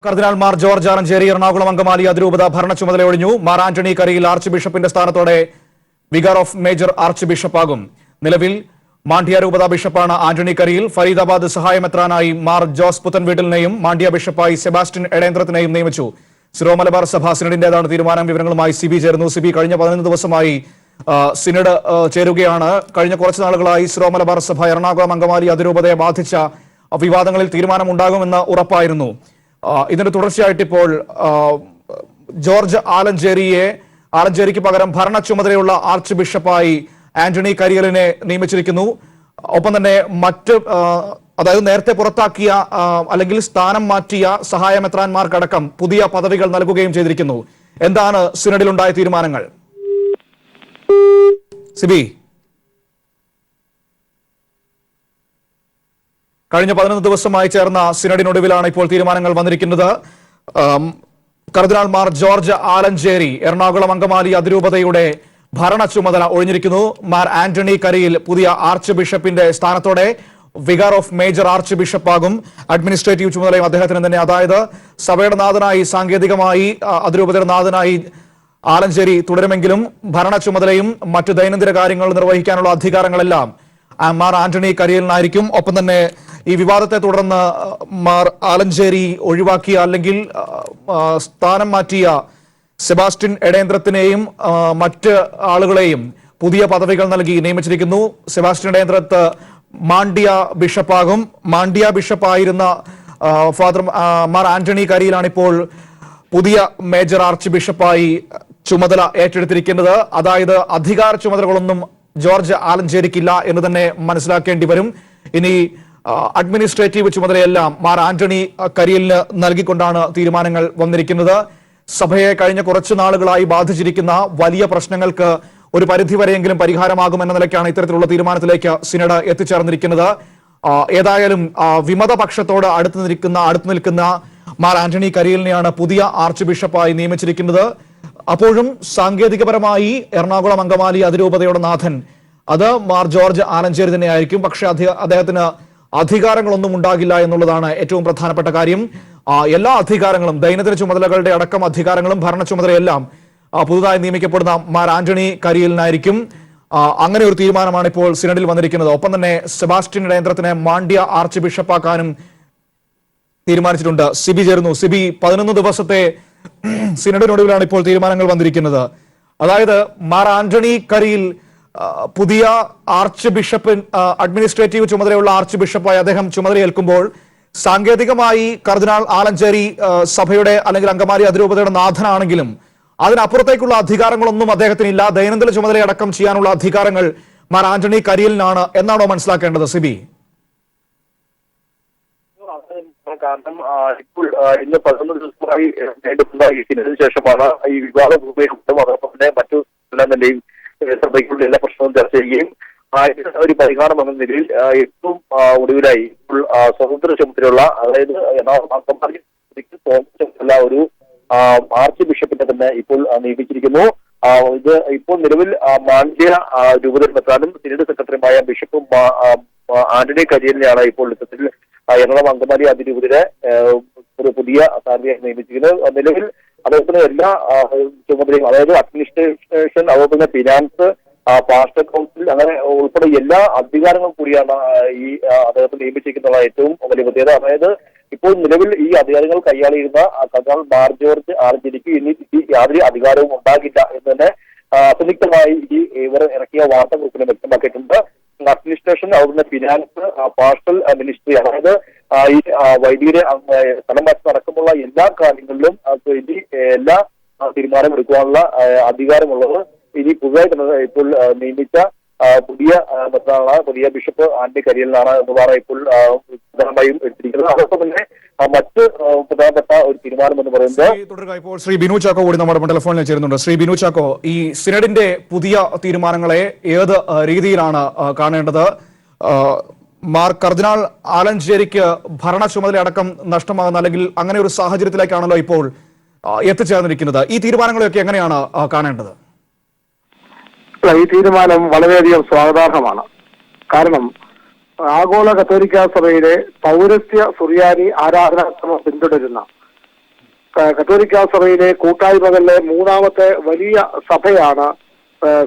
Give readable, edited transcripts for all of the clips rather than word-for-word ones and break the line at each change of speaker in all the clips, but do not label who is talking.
കർദിനാൾ Mar George Alencherry Ernakulam Angamaly അതിരൂപത ഭരണ ചുമതല ഒഴിഞ്ഞു. മാർ ആന്റണി കരിയിൽ ആർച്ച് ബിഷപ്പിന്റെ സ്ഥാനത്തോടെ വികാർ ഓഫ് മേജർ ആർച്ച് ബിഷപ്പാകും. നിലവിൽ മാണ്ഡ്യ രൂപത ബിഷപ്പാണ് ആന്റണി കരിയിൽ. ഫരീദാബാദ് സഹായമെത്രാനായി മാർ ജോസ് പുത്തൻവീട്ടിലിനെയും മാണ്ഡ്യ ബിഷപ്പായി സെബാസ്റ്റ്യൻ എടേന്ദ്രത്തിനെയും നിയമിച്ചു. സിറോ മലബാർ സഭ സിനഡിന്റേതാണ് തീരുമാനം. വിവരങ്ങളുമായി സിബി ചേരുന്നു. സിബി, കഴിഞ്ഞ 11 ദിവസമായി സിനഡ് ചേരുകയാണ്. കഴിഞ്ഞ കുറച്ചു നാളുകളായി സിറോ മലബാർ സഭ എറണാകുളം അങ്കമാലി അതിരൂപതയെ ബാധിച്ച വിവാദങ്ങളിൽ തീരുമാനമുണ്ടാകുമെന്ന് ഉറപ്പായിരുന്നു. ഇതിന്റെ തുടർച്ചയായിട്ട് ഇപ്പോൾ ജോർജ് ആലഞ്ചേരിക്ക് പകരം ഭരണ ചുമതലയുള്ള ആർച്ച് ബിഷപ്പായി ആന്റണി കരിയലിനെ നിയമിച്ചിരിക്കുന്നു. ഒപ്പം തന്നെ അതായത് നേരത്തെ പുറത്താക്കിയ അല്ലെങ്കിൽ സ്ഥാനം മാറ്റിയ സഹായമെത്രാന്മാർക്കടക്കം പുതിയ പദവികൾ നൽകുകയും ചെയ്തിരിക്കുന്നു. എന്താണ് സിനഡിലുണ്ടായ തീരുമാനങ്ങൾ? സിബി, കഴിഞ്ഞ 11 ദിവസമായി ചേർന്ന സിനഡിനൊടുവിലാണ് ഇപ്പോൾ തീരുമാനങ്ങൾ വന്നിരിക്കുന്നത്. കർദിനാൾ മാർ ജോർജ് ആലഞ്ചേരി എറണാകുളം അങ്കമാലി അതിരൂപതയുടെ ഭരണ ചുമതല ഒഴിഞ്ഞിരിക്കുന്നു. മാർ ആന്റണി കരിയിൽ പുതിയ ആർച്ച് ബിഷപ്പിന്റെ സ്ഥാനത്തോടെ വികാർ ഓഫ് മേജർ ആർച്ച് ബിഷപ്പാകും. അഡ്മിനിസ്ട്രേറ്റീവ് ചുമതലയും അദ്ദേഹത്തിന് തന്നെ. അതായത് സഭയുടെ നാഥനായി, സാങ്കേതികമായി അതിരൂപതയുടെ നാഥനായി ആലഞ്ചേരി തുടരുമെങ്കിലും ഭരണ ചുമതലയും മറ്റു ദൈനംദിന കാര്യങ്ങൾ നിർവഹിക്കാനുള്ള അധികാരങ്ങളെല്ലാം മാർ ആന്റണി കരിയലിനായിരിക്കും. ഒപ്പം തന്നെ ഈ വിവാദത്തെ തുടർന്ന് മാർ ആലഞ്ചേരി ഒഴിവാക്കിയ അല്ലെങ്കിൽ സ്ഥാനം മാറ്റിയ സെബാസ്റ്റ്യൻ എടേന്ദ്രത്തിനെയും മറ്റ് ആളുകളെയും പുതിയ പദവികൾ നൽകി നിയമിച്ചിരിക്കുന്നു. സെബാസ്റ്റ്യൻ എടേന്ദ്രത്ത് മാണ്ഡ്യ ബിഷപ്പാകും. മാണ്ഡ്യ ബിഷപ്പായിരുന്ന ഫാദർ മാർ ആന്റണി കരിയിലാണ് ഇപ്പോൾ പുതിയ മേജർ ആർച്ച് ബിഷപ്പായി ചുമതല ഏറ്റെടുത്തിരിക്കുന്നത്. അതായത് അധികാര ചുമതലകളൊന്നും ജോർജ് ആലഞ്ചേരിക്കില്ല എന്ന് തന്നെ മനസ്സിലാക്കേണ്ടി വരും. ഇനി അഡ്മിനിസ്ട്രേറ്റീവ് ചുമതലയെല്ലാം മാർ ആന്റണി കരിയലിന് നൽകിക്കൊണ്ടാണ് തീരുമാനങ്ങൾ വന്നിരിക്കുന്നത്. സഭയെ കഴിഞ്ഞ കുറച്ചു നാളുകളായി ബാധിച്ചിരിക്കുന്ന വലിയ പ്രശ്നങ്ങൾക്ക് ഒരു പരിധിവരെയെങ്കിലും പരിഹാരമാകുമെന്ന നിലയ്ക്കാണ് ഇത്തരത്തിലുള്ള തീരുമാനത്തിലേക്ക് സിനഡ് എത്തിച്ചേർന്നിരിക്കുന്നത്. ഏതായാലും വിമതപക്ഷത്തോട് അടുത്തു നിൽക്കുന്ന മാർ ആന്റണി കരിയലിനെയാണ് പുതിയ ആർച്ച് ബിഷപ്പായി നിയമിച്ചിരിക്കുന്നത്. അപ്പോഴും സാങ്കേതികപരമായി എറണാകുളം അങ്കമാലി അതിരൂപതയുടെ നാഥൻ അത് മാർ ജോർജ് ആലഞ്ചേരി തന്നെയായിരിക്കും. പക്ഷെ അദ്ദേഹത്തിന് അധികാരങ്ങളൊന്നും ഉണ്ടാകില്ല എന്നുള്ളതാണ് ഏറ്റവും പ്രധാനപ്പെട്ട കാര്യം. എല്ലാ അധികാരങ്ങളും, ദൈനംദിന ചുമതലകളുടെ അടക്കം അധികാരങ്ങളും ഭരണ ചുമതലയെല്ലാം പുതുതായി നിയമിക്കപ്പെടുന്ന മാർ ആന്റണി കരിയലിനായിരിക്കും. അങ്ങനെ ഒരു തീരുമാനമാണ് ഇപ്പോൾ സിനഡിൽ വന്നിരിക്കുന്നത്. ഒപ്പം തന്നെ സെബാസ്റ്റ്യൻ എടേന്ദ്രത്തിനെ മാണ്ഡ്യ ആർച്ച് ബിഷപ്പാക്കാനും തീരുമാനിച്ചിട്ടുണ്ട്. സിബി ചേരുന്നു. സിബി, 11 ദിവസത്തെ സിനഡിനൊടുവിലാണ് ഇപ്പോൾ തീരുമാനങ്ങൾ വന്നിരിക്കുന്നത്. അതായത് മാർ ആന്റണി കരിയിൽ പുതിയ ആർച്ച് ബിഷപ്പ്, അഡ്മിനിസ്ട്രേറ്റീവ് ചുമതലയുള്ള ആർച്ച് ബിഷപ്പായി അദ്ദേഹം ചുമതലയേൽക്കുമ്പോൾ സാങ്കേതികമായി കർദിനാൾ ആലഞ്ചേരി സഭയുടെ അല്ലെങ്കിൽ അങ്കമാലി അതിരൂപതയുടെ നാഥനാണെങ്കിലും അതിനപ്പുറത്തേക്കുള്ള അധികാരങ്ങളൊന്നും അദ്ദേഹത്തിനില്ല. ദൈനംദിന ചുമതലയടക്കം ചെയ്യാനുള്ള അധികാരങ്ങൾ മാർ ആന്റണി കരിയലിനാണ് എന്നാണോ മനസ്സിലാക്കേണ്ടത്? സിബി,
കാരണം ഇപ്പോൾ ഇന്ന് 11 ദിവസമായി ഇതിനു ശേഷമാണ് ഈ വിവാദ ഭൂമിയിലും അതോടൊപ്പം തന്നെ മറ്റു ജില്ലാന്റെയും സഭയ്ക്കുള്ള എല്ലാ പ്രശ്നവും ചർച്ച ചെയ്യുകയും ഒരു പരിഹാരം എന്ന നിലയിൽ ഏറ്റവും ഒടുവിലായി ഇപ്പോൾ സ്വതന്ത്ര ചുമതലയുള്ള, അതായത് സ്വതന്ത്ര ഒരു ആർച്ച് ബിഷപ്പിനെ തന്നെ ഇപ്പോൾ നിയമിച്ചിരിക്കുന്നു. ഇത് ഇപ്പോൾ നിലവിൽ മാണ്ഡ്യ രൂപതയിൽ മെത്രാനും സിനഡ് സെക്രട്ടറിയുമായ ബിഷപ്പ് ആന്റണി കരിയലിനെയാണ് ഇപ്പോൾ ഇത്തരത്തിൽ എറണാകുളം അങ്കമാലി അതിരൂപതയുടെ ഒരു പുതിയ സാരഥിയായി നിയമിച്ചിരിക്കുന്നത്. നിലവിൽ അദ്ദേഹത്തിന് എല്ലാ ചുമതലയും, അതായത് അഡ്മിനിസ്ട്രേഷൻ, അതുപോലെ തന്നെ ഫിനാൻസ്, പാസ്റ്റർ കൗൺസിൽ, അങ്ങനെ ഉൾപ്പെടെ എല്ലാ അധികാരങ്ങളും കൂടിയാണ് ഈ അദ്ദേഹത്തെ നിയമിച്ചിരിക്കുന്ന ഏറ്റവും വലിയ പ്രത്യേകത. അതായത് ഇപ്പോൾ നിലവിൽ ഈ അധികാരങ്ങൾ കൈയാളിയിരുന്ന കർദിനാൾ മാർ ജോർജ് ആലഞ്ചേരിക്ക് ഇനി യാതൊരു അധികാരവും ഉണ്ടാകില്ല എന്ന് തന്നെ അസന്നിഗ്ധമായി ഇവർ ഇറക്കിയ വാർത്താ ഗ്രൂപ്പിനെ വ്യക്തമാക്കിയിട്ടുണ്ട്. അഡ്മിനിസ്ട്രേഷൻ, അതുപോലെ ഫിനാൻസ്, പാസ്റ്റൽ മിനിസ്ട്രി, അതായത് ഈ വൈദികരെ സ്ഥലം മാറ്റി നടക്കുമുള്ള എല്ലാ കാര്യങ്ങളിലും ഇനി എല്ലാ തീരുമാനമെടുക്കുവാനുള്ള അധികാരമുള്ളത് ഇനി പുതുതായി ഇപ്പോൾ നിയമിച്ച പുതിയ ബിഷപ്പ് ആന്റണി കരിയലിനാണ് എന്നതാണ് ഇപ്പോൾ പ്രധാനമായും എടുത്തിരിക്കുന്നത്. അതോടൊപ്പം തന്നെ മറ്റ് പ്രധാനപ്പെട്ട ഒരു തീരുമാനം എന്ന് പറയുന്നത്,
ഇപ്പോൾ ശ്രീ ബിനു ചാക്കോ കൂടി നമ്മുടെ ടെലിഫോണിൽ ചേരുന്നുണ്ട്. ശ്രീ ബിനു ചാക്കോ, ഈ സിനഡിന്റെ പുതിയ തീരുമാനങ്ങളെ ഏത് രീതിയിലാണ് കാണേണ്ടത്? മാർ കർദിനാൾ ആലഞ്ചേരിക്ക് ഭരണ ചുമതല അടക്കം നഷ്ടമാകുന്ന അല്ലെങ്കിൽ അങ്ങനെ ഒരു സാഹചര്യത്തിലേക്കാണല്ലോ ഇപ്പോൾ എത്തിച്ചേർന്നിരിക്കുന്നത്. ഈ തീരുമാനങ്ങളെയൊക്കെ എങ്ങനെയാണ് കാണേണ്ടത്?
ഈ തീരുമാനം വളരെയധികം സ്വാഗതാർഹമാണ്. കാരണം ആഗോള കത്തോലിക്ക സഭയിലെ പൗരസ്ത്യ സുറിയാനി ആരാധനാക്രമം പിന്തുടരുന്ന കത്തോലിക്കാ സഭയിലെ കൂട്ടായ്മകളിലെ മൂന്നാമത്തെ വലിയ സഭയാണ്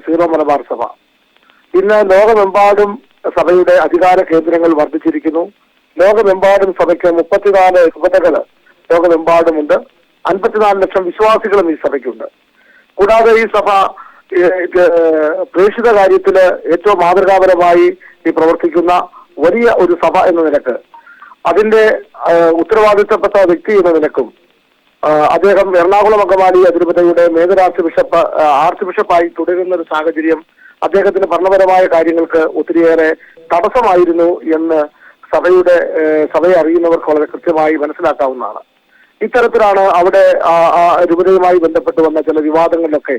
സീറോ മലബാർ സഭ. ഇന്ന് ലോകമെമ്പാടും സഭയുടെ അധികാര കേന്ദ്രങ്ങൾ വർദ്ധിച്ചിരിക്കുന്നു. ലോകമെമ്പാടും സഭയ്ക്ക് 34 രൂപതകൾ ലോകമെമ്പാടുമുണ്ട്. 54 ലക്ഷം വിശ്വാസികളും ഈ സഭയ്ക്കുണ്ട്. കൂടാതെ ഈ സഭ പ്രേക്ഷിത കാര്യത്തില് ഏറ്റവും മാതൃകാപരമായി ഈ പ്രവർത്തിക്കുന്ന വലിയ ഒരു സഭ എന്ന നിലക്ക്, അതിന്റെ ഉത്തരവാദിത്തപ്പെട്ട വ്യക്തി എന്ന നിലക്കും അദ്ദേഹം എറണാകുളം അങ്കമാലി അതിരൂപതയുടെ മേജർ ആർച്ച് ബിഷപ്പായി തുടരുന്ന ഒരു സാഹചര്യം അദ്ദേഹത്തിന്റെ ഭരണപരമായ കാര്യങ്ങൾക്ക് ഒത്തിരിയേറെ തടസ്സമായിരുന്നു എന്ന് സഭയെ അറിയുന്നവർക്ക് വളരെ കൃത്യമായി മനസ്സിലാക്കാവുന്നതാണ്. ഇത്തരത്തിലാണ് അവിടെ രൂപതയുമായി ബന്ധപ്പെട്ട് വന്ന ചില വിവാദങ്ങളിലൊക്കെ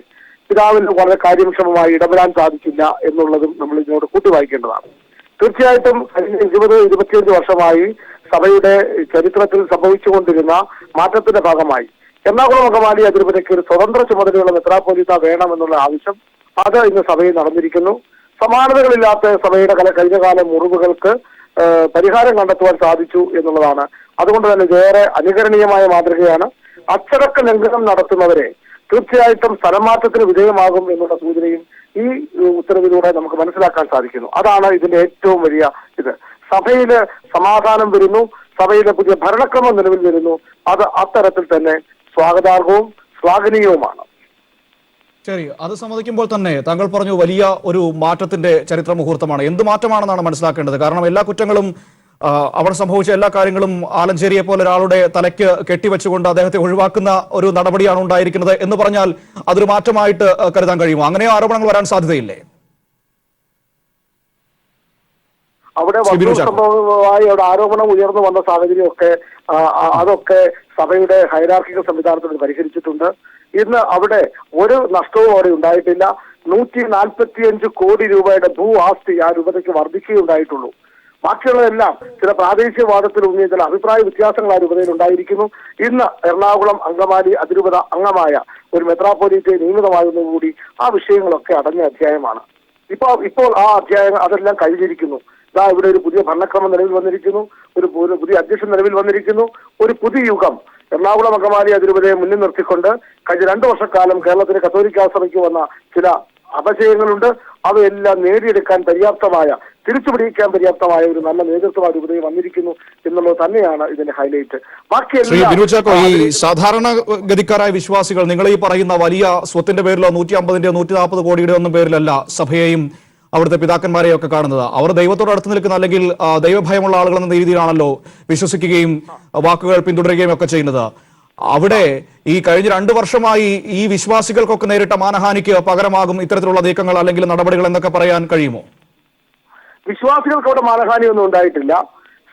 പിതാവിന് വളരെ കാര്യക്ഷമമായി ഇടപെടാൻ സാധിച്ചില്ല എന്നുള്ളതും നമ്മൾ ഇതിനോട് കൂട്ടി വായിക്കേണ്ടതാണ്. തീർച്ചയായിട്ടും കഴിഞ്ഞ 20-25 വർഷമായി സഭയുടെ ചരിത്രത്തിൽ സംഭവിച്ചുകൊണ്ടിരുന്ന മാറ്റത്തിന്റെ ഭാഗമായി എറണാകുളം അങ്കമാലി അതിരൂപതയ്ക്ക് ഒരു സ്വതന്ത്ര ചുമതലയുള്ള മെത്രാപ്പോലീത്ത വേണമെന്നുള്ള ആവശ്യം അത് ഇന്ന് സഭയിൽ നടന്നിരിക്കുന്നു. സമാനതകളില്ലാത്ത സഭയുടെ കഴിഞ്ഞകാല മുറിവുകൾക്ക് പരിഹാരം കണ്ടെത്തുവാൻ സാധിച്ചു എന്നുള്ളതാണ്. അതുകൊണ്ട് തന്നെ വേറെ അനുകരണീയമായ മാതൃകയാണ്. അച്ചടക്ക ലംഘനം നടത്തുന്നവരെ തീർച്ചയായിട്ടും സ്ഥലമാറ്റത്തിന് വിധേയമാകും എന്നുള്ള സൂചനയും ഈ ഉത്തരവിലൂടെ നമുക്ക് മനസ്സിലാക്കാൻ സാധിക്കുന്നു. അതാണ് ഇതിന്റെ ഏറ്റവും വലിയ സഭയില് സമാധാനം വരുന്നു, സഭയിലെ പുതിയ ഭരണക്രമം നിലവിൽ വരുന്നു. അത് അത്തരത്തിൽ തന്നെ സ്വാഗതാർഹവും ശ്ലാഘനീയവുമാണ്.
ശരി, അത് സമ്മതിക്കുമ്പോൾ തന്നെ താങ്കൾ പറഞ്ഞു വലിയ ഒരു മാറ്റത്തിന്റെ ചരിത്ര മുഹൂർത്തമാണ്. എന്ത് മാറ്റമാണെന്നാണ് മനസ്സിലാക്കേണ്ടത്? കാരണം എല്ലാ കുറ്റങ്ങളും അവിടെ സംഭവിച്ച എല്ലാ കാര്യങ്ങളും ആലഞ്ചേരിയെ പോലെ ഒരാളുടെ തലയ്ക്ക് കെട്ടിവെച്ചുകൊണ്ട് അദ്ദേഹത്തെ ഒഴിവാക്കുന്ന ഒരു നടപടിയാണ് ഉണ്ടായിരിക്കുന്നത് എന്ന് പറഞ്ഞാൽ അതൊരു മാറ്റമായിട്ട് കരുതാൻ കഴിയുമോ? അങ്ങനെ ആരോപണങ്ങൾ വരാൻ സാധ്യതയില്ലേ?
അവിടെ സംഭവമായി അവിടെ ആരോപണം ഉയർന്നു വന്ന സാഹചര്യമൊക്കെ അതൊക്കെ സഭയുടെ ഹൈറാർക്കിക്കൽ സംവിധാനത്തിൽ പരിഹരിച്ചിട്ടുണ്ട്. ഇന്ന് അവിടെ ഒരു നഷ്ടവും അവിടെ ഉണ്ടായിട്ടില്ല. 145 കോടി രൂപയുടെ ഭൂ ആസ്തി ആ രൂപതയ്ക്ക് വർദ്ധിക്കുകയുണ്ടായിട്ടുള്ളൂ. ബാക്കിയുള്ളതെല്ലാം ചില പ്രാദേശികവാദത്തിലൂന്നിയ ചില അഭിപ്രായ വ്യത്യാസങ്ങൾ ആ രൂപതയിൽ ഉണ്ടായിരിക്കുന്നു. ഇന്ന് എറണാകുളം അങ്കമാലി അതിരൂപത അംഗമായ ഒരു മെത്രാപ്പോലീത്തെ നിയമിതമാകുന്നതുകൂടി ആ വിഷയങ്ങളൊക്കെ അടഞ്ഞ അധ്യായമാണ്. ഇപ്പോൾ ആ അധ്യായം അതെല്ലാം കഴിഞ്ഞിരിക്കുന്നു. ഇവിടെ ഒരു പുതിയ ഭരണക്രമം നിലവിൽ വന്നിരിക്കുന്നു, ഒരു പുതിയ അധ്യക്ഷൻ നിലവിൽ വന്നിരിക്കുന്നു. ഒരു പുതിയ യുഗം എറണാകുളം അങ്കമാലി അതിരൂപതയെ മുന്നിൽ നിർത്തിക്കൊണ്ട് കഴിഞ്ഞ 2 വർഷക്കാലം കേരളത്തിലെ കത്തോലിക്കാ സഭയ്ക്ക് വന്ന ചില അപജയങ്ങളുണ്ട്. അവയെല്ലാം നേടിയെടുക്കാൻ പര്യാപ്തമായ, തിരിച്ചുപിടിക്കാൻ പര്യാപ്തമായ ഒരു നല്ല നേതൃത്വം അതിരൂപതയിൽ വന്നിരിക്കുന്നു എന്നുള്ളത് തന്നെയാണ് ഇതിന്റെ ഹൈലൈറ്റ്.
ഈ സാധാരണ ഗതിക്കാരായ വിശ്വാസികൾ, നിങ്ങൾ ഈ പറയുന്ന വലിയ സ്വത്തിന്റെ പേരിലോ 150-ന്റെയോ 140 കോടിയുടെ ഒന്നും പേരിലല്ല സഭയെയും അവിടുത്തെ പിതാക്കന്മാരെയും ഒക്കെ കാണുന്നത്. അവർ ദൈവത്തോട് അടുത്ത് നിൽക്കുന്ന അല്ലെങ്കിൽ ദൈവഭയമുള്ള ആളുകൾ എന്ന രീതിയിലാണല്ലോ വിശ്വസിക്കുകയും വാക്കുകൾ പിന്തുടരുകയും ഒക്കെ ചെയ്യുന്നത്. അവിടെ ഈ കഴിഞ്ഞ 2 വർഷമായി ഈ വിശ്വാസികൾക്കൊക്കെ നേരിട്ട മാനഹാനിക്ക് പകരമാകും ഇത്തരത്തിലുള്ള നീക്കങ്ങൾ അല്ലെങ്കിൽ നടപടികൾ എന്നൊക്കെ പറയാൻ കഴിയുമോ?
വിശ്വാസികൾക്ക് അവിടെ മാനഹാനിയൊന്നും ഉണ്ടായിട്ടില്ല.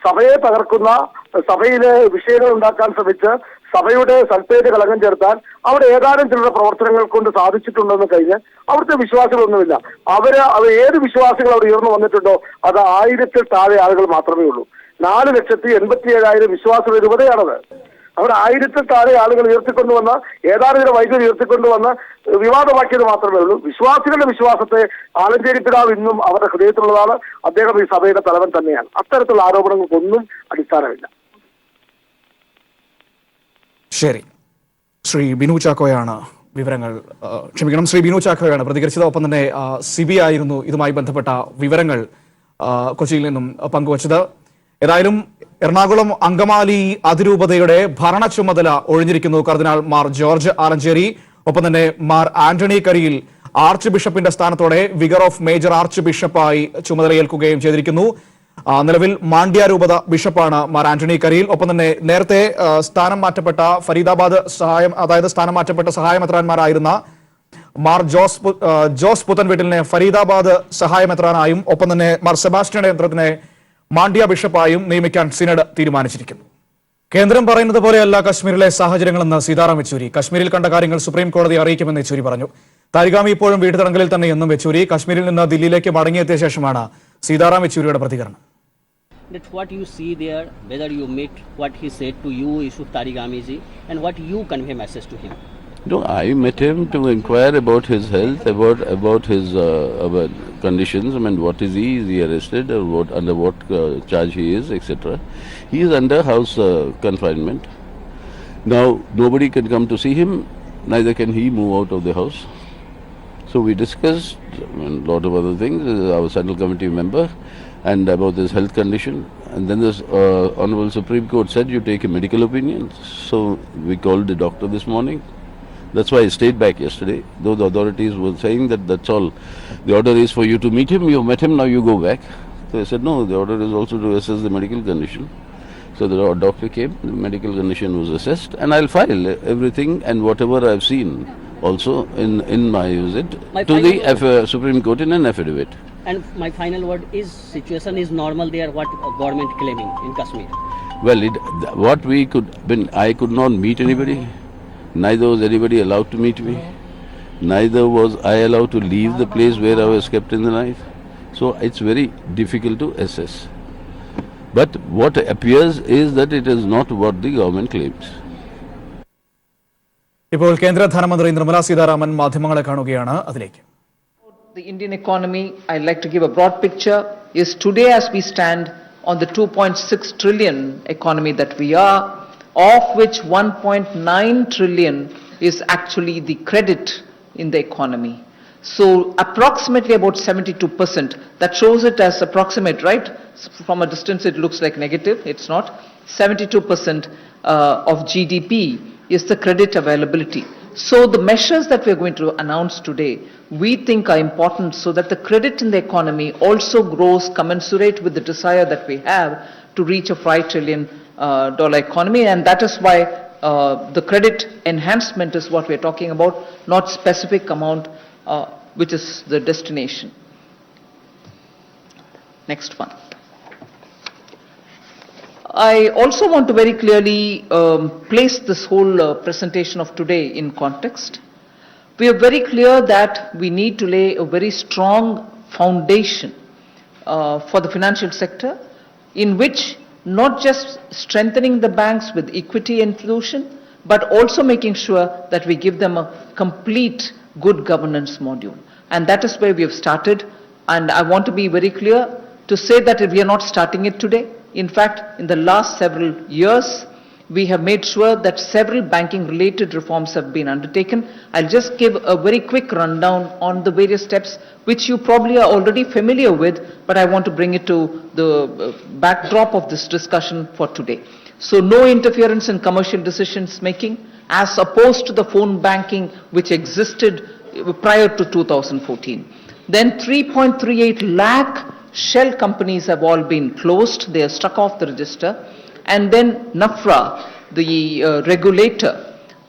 സഭയെ തകർക്കുന്ന, സഭയിലെ വിഷയങ്ങൾ ഉണ്ടാക്കാൻ ശ്രമിച്ച് സഭയുടെ സൽപ്പേര് കളങ്കം ചേർത്താൻ അവിടെ ഏതാനും ചിലരുടെ പ്രവർത്തനങ്ങൾ കൊണ്ട് സാധിച്ചിട്ടുണ്ടെന്ന് കഴിഞ്ഞ് അവിടുത്തെ വിശ്വാസികളൊന്നുമില്ല. അവർ ഏത് വിശ്വാസികൾ അവിടെ ഉയർന്നു വന്നിട്ടുണ്ടോ അത് 1000-ൽ താഴെ ആളുകൾ മാത്രമേ ഉള്ളൂ. 4,87,000 വിശ്വാസികളുടെ രൂപതയാണത്. അവർ 1000-ൽ താഴെ ആളുകൾ ഉയർത്തിക്കൊണ്ടുവന്ന് ഏതാനും ചില വൈദ്യുതി ഉയർത്തിക്കൊണ്ടുവന്ന് വിവാദമാക്കിയത് മാത്രമേ ഉള്ളൂ. വിശ്വാസികളുടെ വിശ്വാസത്തെ ആലഞ്ചേരി പിതാവ് ഇന്നും അവരുടെ ഹൃദയത്തിലുള്ളതാണ്. അദ്ദേഹം ഈ സഭയുടെ തലവൻ തന്നെയാണ്. അത്തരത്തിലുള്ള ആരോപണങ്ങൾക്കൊന്നും അടിസ്ഥാനമില്ല.
ശരി, ശ്രീ ബിനു ചാക്കോയാണ് വിവരങ്ങൾ ശ്രീ ബിനു ചാക്കോയാണ് പ്രതികരിച്ചത്. ഒപ്പം തന്നെ സിബി ആയിരുന്നു ഇതുമായി ബന്ധപ്പെട്ട വിവരങ്ങൾ കൊച്ചിയിൽ നിന്നും പങ്കുവച്ചത്. ഏതായാലും എറണാകുളം അങ്കമാലി അതിരൂപതയുടെ ഭരണ ചുമതല ഒഴിഞ്ഞിരിക്കുന്നു കർദിനാൾ മാർ ജോർജ് ആലഞ്ചേരി. ഒപ്പം തന്നെ മാർ ആന്റണി കരിയിൽ ആർച്ച് ബിഷപ്പിന്റെ സ്ഥാനത്തോടെ വിഗർ ഓഫ് മേജർ ആർച്ച് ബിഷപ്പായി ചുമതലയേൽക്കുകയും ചെയ്തിരിക്കുന്നു. നിലവിൽ മാണ്ഡ്യ രൂപത ബിഷപ്പാണ് മാർ ആന്റണി കരിയിൽ. ഒപ്പം തന്നെ നേരത്തെ സ്ഥാനം മാറ്റപ്പെട്ട ഫരീദാബാദ് സ്ഥാനം മാറ്റപ്പെട്ട സഹായമെത്രാന്മാരായിരുന്ന മാർ ജോസ് പുത്തൻവീട്ടിലിനെ ഫരീദാബാദ് സഹായമെത്രാനായും ഒപ്പം തന്നെ മാർ സെബാസ്റ്റ്യൻ യന്ത്രത്തിനെ മാണ്ഡ്യ ബിഷപ്പായും നിയമിക്കാൻ സിനഡ് തീരുമാനിച്ചിരിക്കുന്നു. കേന്ദ്രം പറയുന്നത് പോലെയല്ല കശ്മീരിലെ സാഹചര്യങ്ങളെന്ന് സീതാറാം യെച്ചൂരി. കശ്മീരിൽ കണ്ട കാര്യങ്ങൾ സുപ്രീം കോടതി അറിയിക്കുമെന്ന് യെച്ചൂരി പറഞ്ഞു. താരിഗാമി ഇപ്പോഴും വീട്ടുതടങ്കലിൽ തന്നെ എന്നും യെച്ചൂരി. കശ്മീരിൽ നിന്ന് ദില്ലിയിലേക്ക് മടങ്ങിയെത്തിയ ശേഷമാണ് സീതാറാം യെച്ചൂരിയുടെ പ്രതികരണം.
What you see there, whether you meet what he said to you, Yusuf Tarigami ji, and what you convey message to him.
No, I met him to inquire about his health, about his conditions. I mean, what is he? Is he arrested? Or under what charge he is, etc. He is under house confinement, Now nobody can come to see him, neither can he move out of the house. So we discussed a lot of other things, our Central Committee member, and about this health condition. And then this Honorable Supreme Court said you take a medical opinion. So we called the doctor this morning. That's why I stayed back yesterday, though the authorities were saying that that's all. The order is for you to meet him, you met him, now you go back. So I said, no, the order is also to assess the medical condition. So the doctor came, the medical condition was assessed, and I'll file everything and whatever I've seen also in my visit to the Supreme Court in an affidavit.
And my final word is, situation is normal there, what government claiming in Kashmir?
Well, I could not meet anybody. Neither was anybody allowed to meet me. Neither was I allowed to leave the place where I was kept in the night. So it's very difficult to assess. But what appears is that it is not what the government claims.
ഇപ്പോൾ കേന്ദ്ര ധനമന്ത്രി നിർമ്മല സീതാരാമൻ മാധ്യമങ്ങളെ കാണുകയാണ്. അതിലേക്ക്.
The Indian economy, I'd like to give a broad picture, is today as we stand on the 2.6 trillion economy that we are, of which 1.9 trillion is actually the credit in the economy. So approximately about 72%, that shows it as approximate, right? From a distance it looks like negative, it's not. 72% of GDP is the credit availability. So the measures that we're going to announce today, we think are important so that the credit in the economy also grows commensurate with the desire that we have to reach a $5 trillion economy, and that is why the credit enhancement is what we're talking about, not specific amount which is the destination. Next one. I also want to very clearly place this whole presentation of today in context. We are very clear that we need to lay a very strong foundation for the financial sector, in which not just strengthening the banks with equity inclusion, but also making sure that we give them a complete good governance module. And that is where we have started. And I want to be very clear to say that we are not starting it today. In fact, in the last several years, we have made sure that several banking related reforms have been undertaken. I'll just give a very quick rundown on the various steps which you probably are already familiar with, but I want to bring it to the backdrop of this discussion for today. So no interference in commercial decisions making as opposed to the phone banking which existed prior to 2014. Then 3.38 lakh shell companies have all been closed, they are struck off the register. And then NAFRA, the regulator,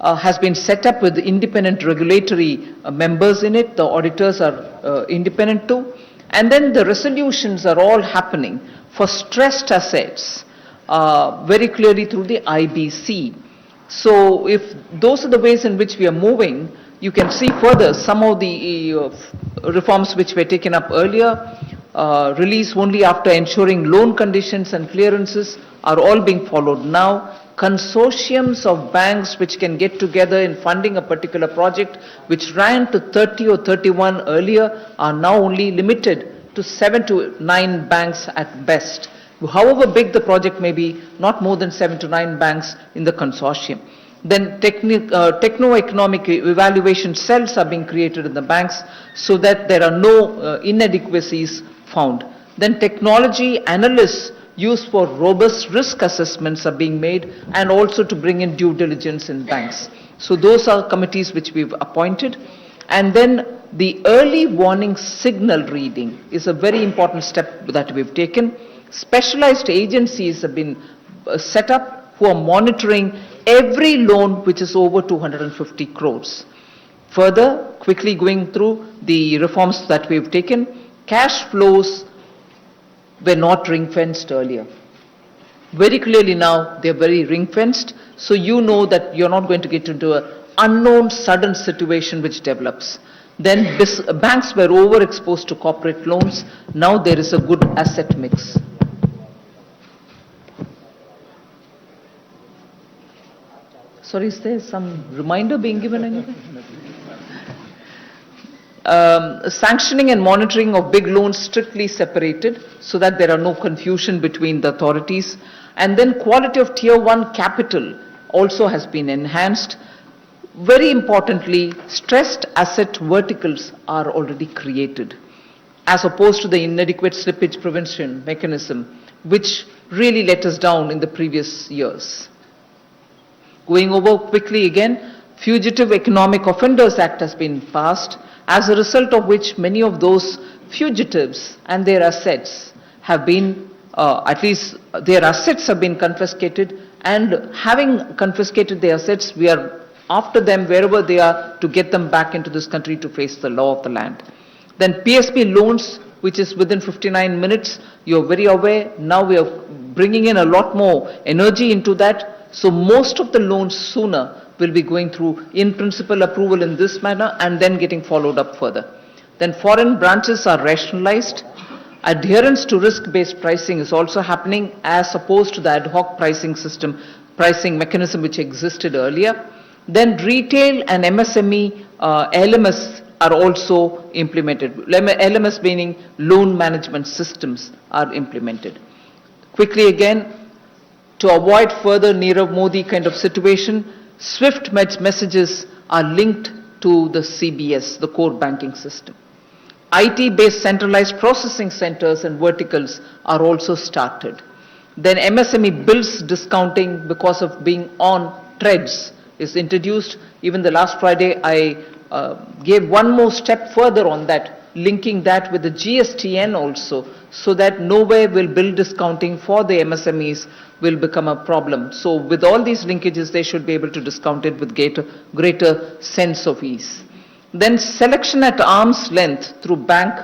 has been set up with independent regulatory members in it. The auditors are independent too. And then the resolutions are all happening for stressed assets very clearly through the IBC. So if those are the ways in which we are moving, you can see further some of the reforms which were taken up earlier, release only after ensuring loan conditions and clearances are all being followed now. Consortiums of banks which can get together in funding a particular project which ran to 30 or 31 earlier are now only limited to 7 to 9 banks at best. However big the project may be, not more than 7 to 9 banks in the consortium. Then techno-economic evaluation cells are being created in the banks so that there are no inadequacies found. Then technology analysts used for robust risk assessments are being made, and also to bring in due diligence in banks. So those are committees which we've appointed. And then the early warning signal reading is a very important step that we've taken. Specialized agencies have been set up who are monitoring every loan which is over 250 crores. Further, quickly going through the reforms that we've taken, cash flows were not ring-fenced earlier. Very clearly now they're very ring-fenced, so you know that you're not going to get into an unknown sudden situation which develops. Then banks were overexposed to corporate loans. Now there is a good asset mix. Sorry, is there some reminder being given anything? Sanctioning and monitoring of big loans strictly separated so that there are no confusion between the authorities. And then quality of tier 1 capital also has been enhanced. Very importantly, stressed asset verticals are already created, as opposed to the inadequate slippage prevention mechanism, which really let us down in the previous years. Going over quickly again, Fugitive Economic Offenders Act has been passed, as a result of which many of those fugitives and their assets have been, at least their assets have been confiscated, and having confiscated their assets, we are after them wherever they are to get them back into this country to face the law of the land. Then PSP loans, which is within 59 minutes, you're very aware, now we are bringing in a lot more energy into that, so most of the loans sooner will be going through in principle approval in this manner and then getting followed up further. Then foreign branches are rationalized. Adherence to risk-based pricing is also happening as opposed to the ad hoc pricing mechanism which existed earlier. Then retail and MSME LMS are also implemented. LMS meaning loan management systems are implemented. Quickly again, to avoid further Nirav Modi kind of situation, SWIFT messages are linked to the CBS, the core banking system. IT-based centralized processing centers and verticals are also started. Then MSME bills discounting because of being on threads is introduced. Even the last Friday, I gave one more step further on that, linking that with the GSTN also, so that nowhere will bill discounting for the MSMEs will become a problem. So with all these linkages, they should be able to discount it with greater sense of ease. Then selection at arm's length through bank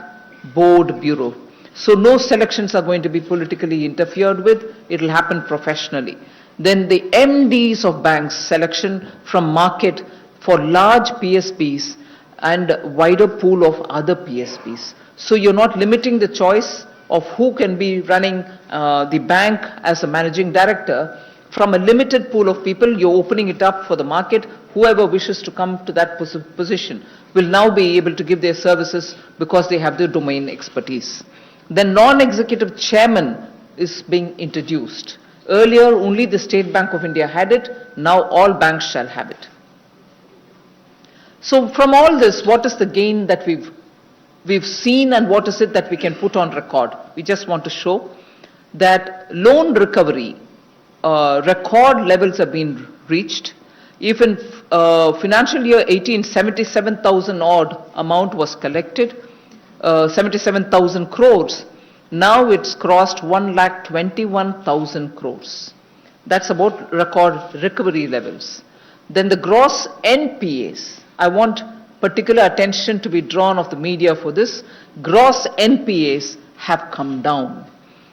board bureau. So no selections are going to be politically interfered with, it will happen professionally. Then the MDs of banks selection from market for large PSPs and wider pool of other PSPs. So you're not limiting the choice of who can be running the bank as a managing director. From a limited pool of people, you're opening it up for the market. Whoever wishes to come to that position will now be able to give their services because they have the domain expertise. The non-executive chairman is being introduced. Earlier, only the State Bank of India had it. Now all banks shall have it. So from all this, what is the gain that we've seen and what is it that we can put on record? We just want to show that loan recovery record levels have been reached. If in financial year 18, 77,000 odd amount was collected, 77,000 crores, now it's crossed 1,21,000 crores. That's about record recovery levels. Then the gross NPAs, I want particular attention to be drawn of the media for this. Gross NPAs have come down.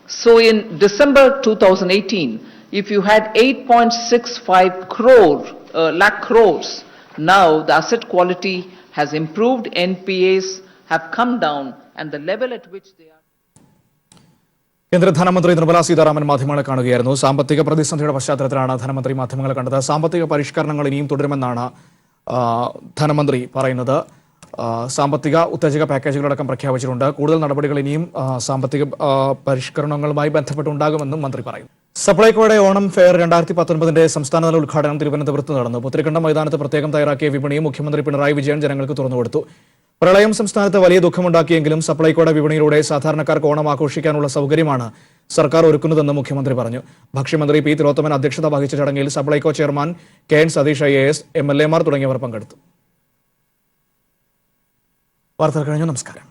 So in December 2018, if you had 8.65 lakh crores, now the asset quality has improved, NPAs have come down, and the level at which they are.
കേന്ദ്ര ധനമന്ത്രി നിർമ്മലാ സീതാരാമൻ മാധ്യമങ്ങളെ കാണുകയായിരുന്നു. സാമ്പത്തിക പ്രതിസന്ധിയുടെ പശ്ചാത്തലത്തിലാണ് ധനമന്ത്രി മാധ്യമങ്ങളെ കണ്ടത്. സാമ്പത്തിക പരിഷ്കരണങ്ങൾ ഇനിയും തുടരുമെന്നാണ് ധനമന്ത്രി പറയുന്നത്. സാമ്പത്തിക ഉത്തേജക പാക്കേജുകളടക്കം പ്രഖ്യാപിച്ചിട്ടുണ്ട്. കൂടുതൽ നടപടികൾ ഇനിയും സാമ്പത്തിക പരിഷ്കരണങ്ങളുമായി ബന്ധപ്പെട്ടുണ്ടാകുമെന്നും മന്ത്രി പറയുന്നു. സപ്ലൈകോയുടെ ഓണം ഫെയർ 2019 സംസ്ഥാനതല ഉദ്ഘാടനം തിരുവനന്തപുരത്ത് നടന്നു. പുത്തരിക്കണ്ടം മൈതാനത്ത് പ്രത്യേകം തയ്യാറാക്കിയ വിപണി മുഖ്യമന്ത്രി പിണറായി വിജയൻ ജനങ്ങൾക്ക് തുറന്നുകൊടുത്തു. പ്രളയം സംസ്ഥാനത്ത് വലിയ ദുഃഖമുണ്ടാക്കിയെങ്കിലും സപ്ലൈകോയുടെ വിപണിയിലൂടെ സാധാരണക്കാർക്ക് ഓണം ആഘോഷിക്കാനുള്ള സൗകര്യമാണ് സർക്കാർ ഒരുക്കുന്നതെന്ന് മുഖ്യമന്ത്രി പറഞ്ഞു. ഭക്ഷ്യമന്ത്രി പി തിലോത്തമൻ അധ്യക്ഷത വഹിച്ച ചടങ്ങിൽ Supplyco chairman K N. Satheesh IAS, MLA മാർ തുടങ്ങിയവർ പങ്കെടുത്തു. വാർത്തകൾ കഴിഞ്ഞു. നമസ്കാരം.